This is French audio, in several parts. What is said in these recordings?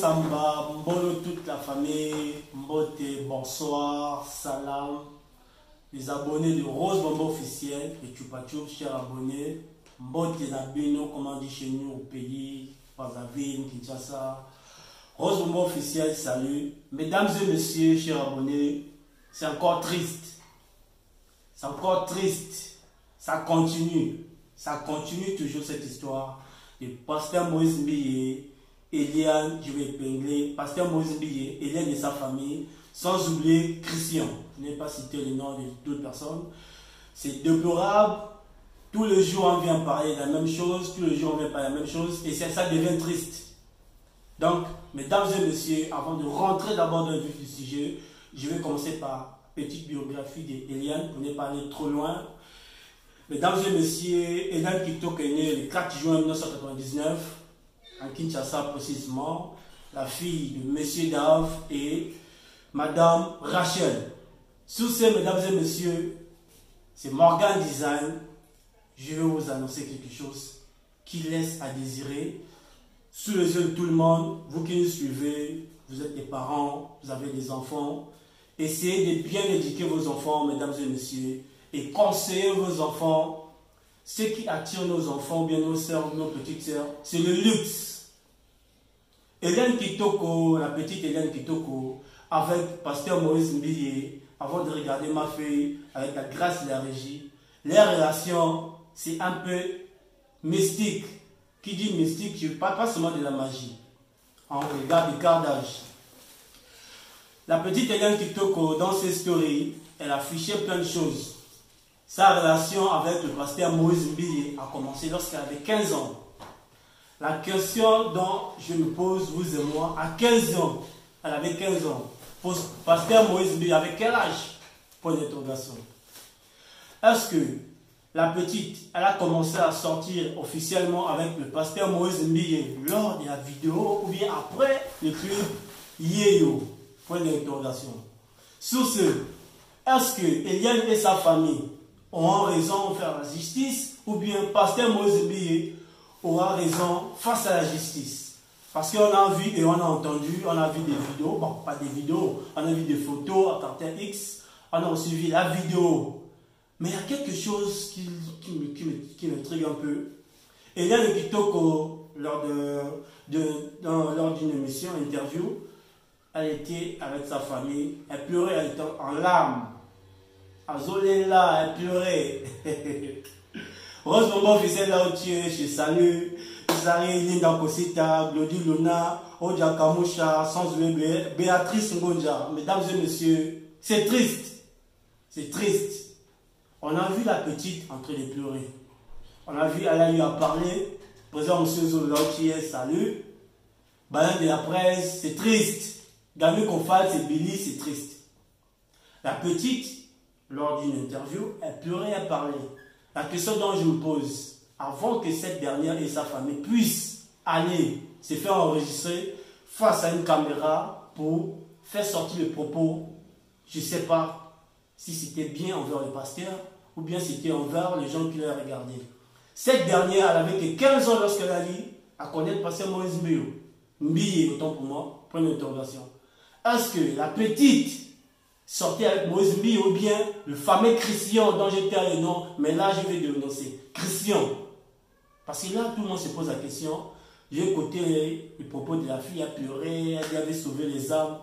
Samba, Mbolo, toute la famille, Mbote, bonsoir, salam, les abonnés de Rose Bombo officiel, et Chupa Chup, chers abonnés, Mbote Nabino, comme on dit chez nous au pays, Brazzaville, Kinshasa, Rose Bombo officiel, salut. Mesdames et messieurs, chers abonnés, c'est encore triste. C'est encore triste. Ça continue toujours cette histoire de Pasteur Moïse Mbiye, Eliane, je vais épingler, Pasteur Moïse Mbiye, Eliane et sa famille, sans oublier Christian. Je n'ai pas cité le nom de d'autres personnes. C'est déplorable. Tous les jours, on vient parler de la même chose. Tous les jours, on vient parler de la même chose. Et ça devient triste. Donc, mesdames et messieurs, avant de rentrer d'abord dans le vif du sujet, je vais commencer par une petite biographie d'Eliane pour ne pas aller trop loin. Mesdames et messieurs, Eliane Kitoko est née le 4 juin 1999, à Kinshasa précisément, la fille de Monsieur Dave et Madame Rachel. Sous ces, mesdames et messieurs, c'est Morgan Design. Je vais vous annoncer quelque chose qui laisse à désirer. Sous les yeux de tout le monde, vous qui nous suivez, vous êtes des parents, vous avez des enfants. Essayez de bien éduquer vos enfants, mesdames et messieurs, et conseillez vos enfants. Ce qui attire nos enfants, bien nos sœurs, nos petites sœurs, c'est le luxe. Eliane Kitoko, la petite Eliane Kitoko, avec Pasteur Moïse Mbiye, avant de regarder ma fille, avec la grâce de la régie, les relations, c'est un peu mystique. Qui dit mystique, je ne parle pas seulement de la magie. On regarde l'écart d'âge. La petite Eliane Kitoko, dans ses stories, elle affichait plein de choses. Sa relation avec le pasteur Moïse Mbiye a commencé lorsqu'elle avait 15 ans. La question dont je me pose, vous et moi, à 15 ans, elle avait 15 ans. Pasteur Moïse Mbiye avait quel âge? Point d'interrogation. Est-ce que la petite, elle a commencé à sortir officiellement avec le pasteur Moïse Mbiye lors de la vidéo ou bien après le club Yeyo? Point d'interrogation. Sur ce, est-ce que Eliane et sa famille auront raison de faire la justice ou bien pasteur Moïse Mbiye aura raison face à la justice? Parce qu'on a vu et on a entendu, on a vu des vidéos, bon pas des vidéos, on a vu des photos à Carter X, on a aussi vu la vidéo. Mais il y a quelque chose qui m'intrigue un peu. Eliane Kitoko, lors d'une émission, interview, elle était avec sa famille, elle pleurait, elle était en larmes. Azolela, elle pleurait. Rose Bombo officiel là où tu es, je salue. Isari, Linda Kosita, Glody Luna, Oja Kamusha, sans oublier Béatrice Ngonja. Mesdames et messieurs, c'est triste. C'est triste. On a vu la petite en train de pleurer. On a vu, elle a eu à parler. Président M. Zolotier, salut. Balin de la presse, c'est triste. Gami Kofal, c'est Billy, c'est triste. La petite, lors d'une interview, elle pleurait, elle parlait. La question dont je me pose, avant que cette dernière et sa famille puissent aller se faire enregistrer face à une caméra pour faire sortir les propos, je ne sais pas si c'était bien envers le pasteur ou bien c'était envers les gens qui l'ont regardé. Cette dernière, elle avait que 15 ans lorsqu'elle a dit à connaître le pasteur Moïse Mbiye, autant pour moi, point d'interrogation. Est-ce que la petite sortait avec Moïse Mbiye ou bien le fameux Christian dont j'ai perdu le nom, mais là je vais dénoncer. Christian. Parce que là tout le monde se pose la question. J'ai écouté les propos de la fille, elle pleurait, elle avait sauvé les âmes.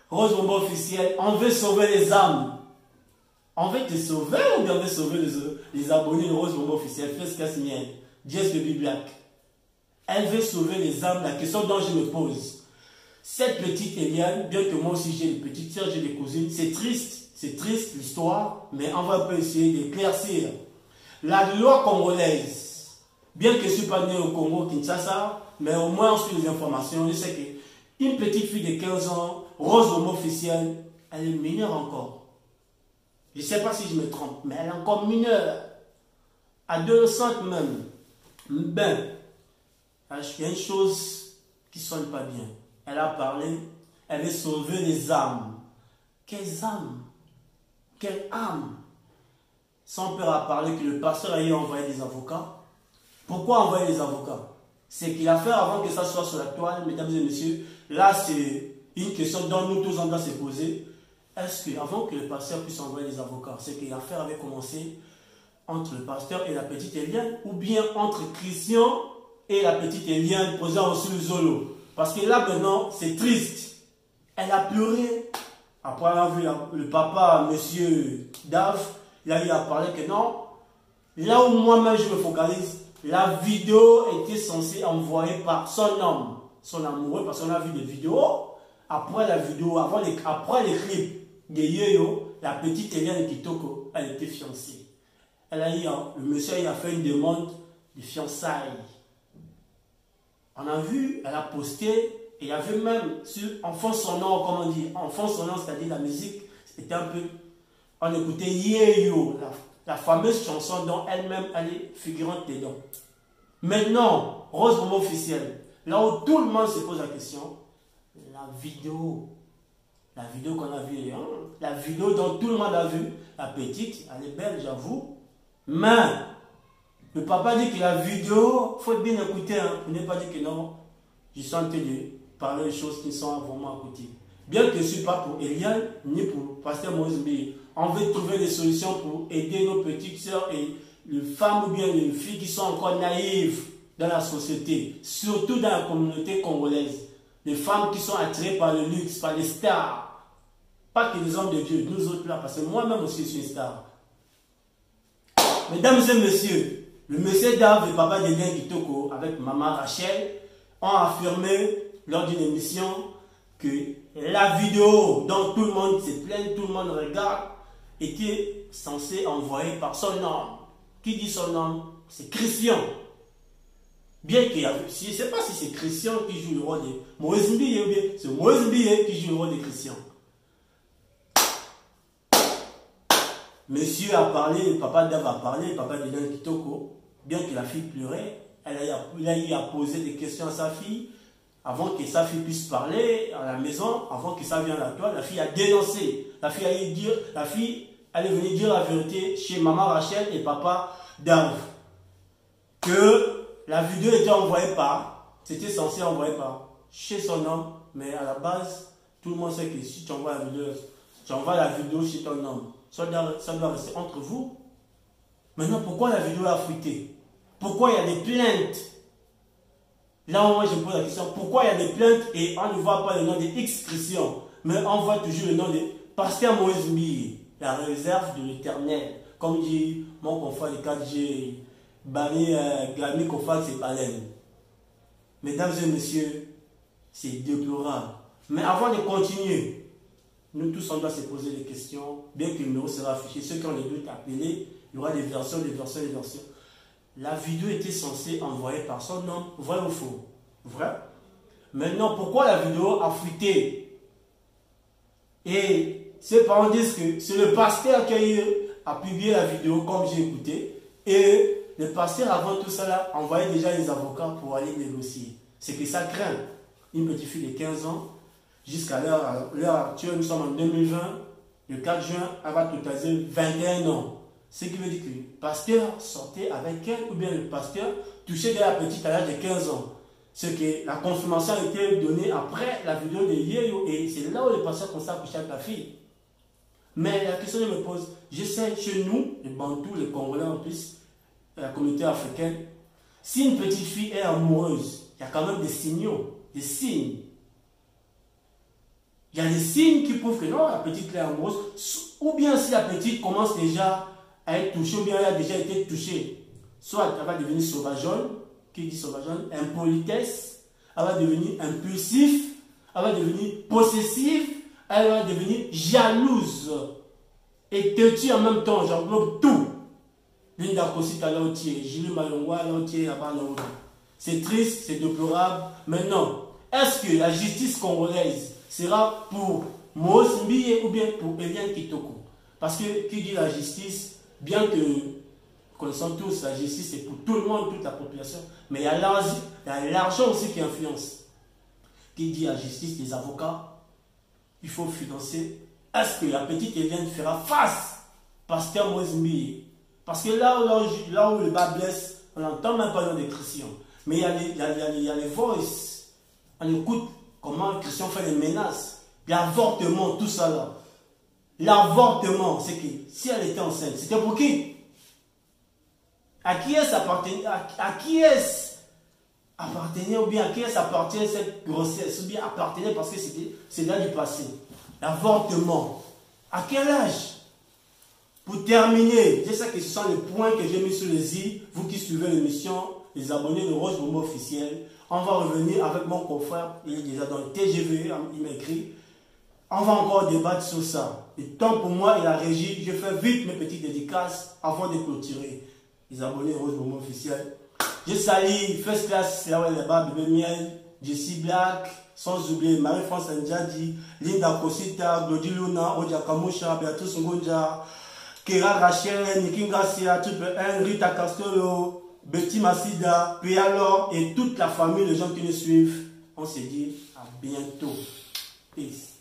Rose Bombo officiel, on veut sauver les âmes. On veut te sauver ou bien on veut sauver les abonnés de Rose Bombo officiel? Fais ce qu'elle signe. Jess de Bibliac. Elle veut sauver les âmes. La question dont je me pose. Cette petite Eliane, bien que moi aussi j'ai des petites soeurs, j'ai des cousines, c'est triste l'histoire, mais on va essayer d'éclaircir. La loi congolaise, bien que je ne suis pas né au Congo, Kinshasa, mais au moins sur les informations, je sais qu'une petite fille de 15 ans, Rose Bombo officielle, elle est mineure encore. Je ne sais pas si je me trompe, mais elle est encore mineure. Adolescente même. Ben, il y a une chose qui ne sonne pas bien. Elle a parlé, elle veut sauver les âmes. Quelles âmes? Quelle âme? Son père a parlé que le pasteur a envoyé des avocats. Pourquoi envoyer des avocats? C'est qu'il a fait avant que ça soit sur la toile, mesdames et messieurs. Là, c'est une question dont nous tous on doit se poser. Est-ce qu'avant que le pasteur puisse envoyer les avocats, c'est que l'affaire avait commencé entre le pasteur et la petite Eliane, ou bien entre Christian et la petite Eliane posant aussi le Zolo? Parce que là, maintenant, c'est triste. Elle a pleuré. Après avoir vu le papa, monsieur Dave, il a eu à parler que non. Là où moi-même je me focalise, la vidéo était censée envoyer par son homme, son amoureux, parce qu'on a vu des vidéos. Après la vidéo, après les clips de Yoyo, la petite Eliane Kitoko, elle était fiancée. Le monsieur il a fait une demande de fiançailles. On a vu, elle a posté, et il y avait même, en fond sonore, comment on dit, en fond sonore, c'est-à-dire la musique, c'était un peu, on écoutait Yeyo, la fameuse chanson dont elle-même, elle est figurante dedans. Maintenant, Rose Bonbon officiel, là où tout le monde se pose la question, la vidéo qu'on a vue, hein, la vidéo dont tout le monde a vu, la petite, elle est belle, j'avoue, mais le papa dit que la vidéo, il faut bien écouter, hein, il n'est pas dit que non, je suis en train de parler des choses qui sont vraiment à côté. Bien que je ne suis pas pour Eliane, ni pour Pasteur Moïse Mbeye. On veut trouver des solutions pour aider nos petites sœurs et les femmes ou bien les filles qui sont encore naïves dans la société, surtout dans la communauté congolaise. Les femmes qui sont attirées par le luxe, par les stars. Pas que les hommes de Dieu, nous autres là, parce que moi-même aussi je suis une star. Mesdames et messieurs, le monsieur Dave et papa d'Eliane Kitoko avec maman Rachel ont affirmé lors d'une émission que la vidéo dont tout le monde se plaint, tout le monde regarde, était censée envoyer par son homme. Qui dit son nom? C'est Christian. Bien qu'il y a, je ne sais pas si c'est Christian qui joue le rôle de Moïse Mbeye ou bien c'est Moïse Mbeye qui joue le rôle de Christian. Monsieur a parlé, papa Dave a parlé, papa d'Eliane Kitoko, bien que la fille pleurait, il a eu à poser des questions à sa fille, avant que sa fille puisse parler à la maison, avant que ça vienne à la toile, la fille a dénoncé. La fille allait venir dire la vérité chez maman Rachel et papa Dave. Que la vidéo était envoyée par, c'était censé envoyer par chez son homme, mais à la base, tout le monde sait que si tu envoies la vidéo chez ton homme, ça doit rester entre vous. Maintenant, pourquoi la vidéo a fuité? Pourquoi il y a des plaintes? Là, moi, je me pose la question, pourquoi il y a des plaintes et on ne voit pas le nom de X Christian, mais on voit toujours le nom de Pasteur Moïse Mbeye, la réserve de l'éternel. Comme dit mon confrère de 4G, Bani Glami Kofak, c'est Baleine. Mesdames et messieurs, c'est déplorable. Mais avant de continuer, nous tous, on doit se poser des questions, bien que le numéro sera affiché. Ceux qui ont les doutes, appelés, il y aura des versions. La vidéo était censée envoyer par son homme, vrai ou faux? Vrai. Maintenant, pourquoi la vidéo a fuité? Et ses parents disent que c'est le pasteur qui a publié la vidéo, comme j'ai écouté, et le pasteur, avant tout ça, là, envoyait déjà les avocats pour aller négocier. C'est que ça craint. Une petite fille de 15 ans, jusqu'à l'heure actuelle, nous sommes en 2020, le 4 juin, elle va totaliser 21 ans. Ce qui veut dire que le pasteur sortait avec elle, ou bien le pasteur touchait déjà la petite à l'âge de 15 ans. C'est que la confirmation a été donnée après la vidéo de Yeyo, et c'est là où le pasteur commence à coucher avec la fille. Mais la question que je me pose, je sais, chez nous, les Bantous, les Congolais en plus, la communauté africaine, si une petite fille est amoureuse, il y a quand même des signaux, des signes. Il y a des signes qui prouvent que non, la petite est amoureuse, ou bien si la petite commence déjà à être touchée, ou bien elle a déjà été touchée, soit elle va devenir sauvageonne, qui dit sauvageonne, impolitesse, elle va devenir impulsif, elle va devenir possessive, elle va devenir jalouse et têtue en même temps, j'englobe tout. Linda Kosita Lautier, Julie Malongwa Lautier, c'est triste, c'est déplorable. Maintenant, est-ce que la justice congolaise sera pour Moïse Mbeye ou bien pour Eliane Kitoko? Parce que qui dit la justice, bien que connaissons tous, la justice c'est pour tout le monde, toute la population, mais il y a l'argent aussi qui influence. Qui dit la justice, les avocats, il faut financer. Est-ce que la petite Eliane fera face Pasteur Moïse Mbeye? Parce que là où le bas blesse, on n'entend même pas le nom des Christians. Mais il y a les voices. On écoute comment Christian fait des menaces. L'avortement, tout ça là. L'avortement, c'est que si elle était enceinte, c'était pour qui? À qui est-ce appartenait? À qui est-ce appartenait ou bien à qui est-ce appartenait cette grossesse? Ou bien appartenait parce que c'est là du passé. L'avortement. À quel âge? Pour terminer, je sais que ce sont les points que j'ai mis sur les i. Vous qui suivez l'émission, les abonnés de Rose Bombo officiel. On va revenir avec mon confrère, il est déjà dans le TGV, il m'écrit. On va encore débattre sur ça. Et tant pour moi et la régie, je fais vite mes petites dédicaces avant de clôturer. Les abonnés de Rose Bombo officiel. Je salue First Class, là où les bas, bébé miel, Jessie Black, sans oublier Marie-France Ndjadi, Linda Kosita, Glody Luna, Odia Kamusha, Beatrice Ngonja, Kera Rachel, Niki Garcia, Triple N, Rita Castolo, Betty Massida, puis alors, et toute la famille, les gens qui nous suivent, on se dit à bientôt. Peace.